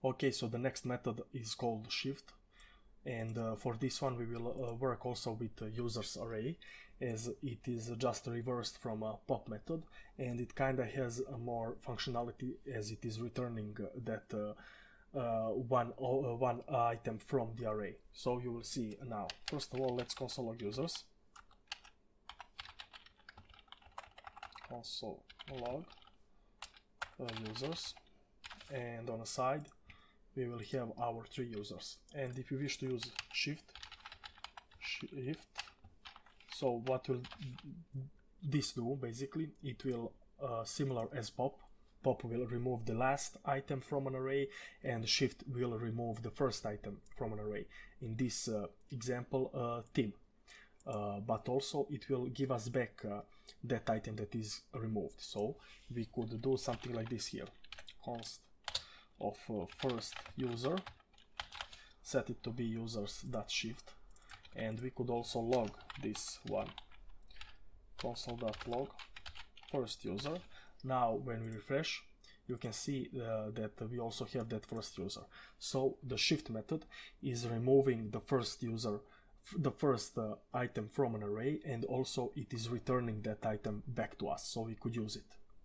Okay, so the next method is called shift, and for this one we will work also with users array, as it is just reversed from a pop method, and it kind of has a more functionality as it is returning that one item from the array. So you will see now. First of all, let's console log users. Console log users, and on the side we will have our 3 users. And if you wish to use shift, so what will this do? Basically it will similar as pop. Pop will remove the last item from an array, and shift will remove the first item from an array. In this example, team. But also it will give us back that item that is removed. So we could do something like this here. Const of first user, set it to be users.shift, and we could also log this one. Console.log first user. Now when we refresh, you can see that we also have that first user. So the shift method is removing the first user, the first item from an array, and also it is returning that item back to us, so we could use it.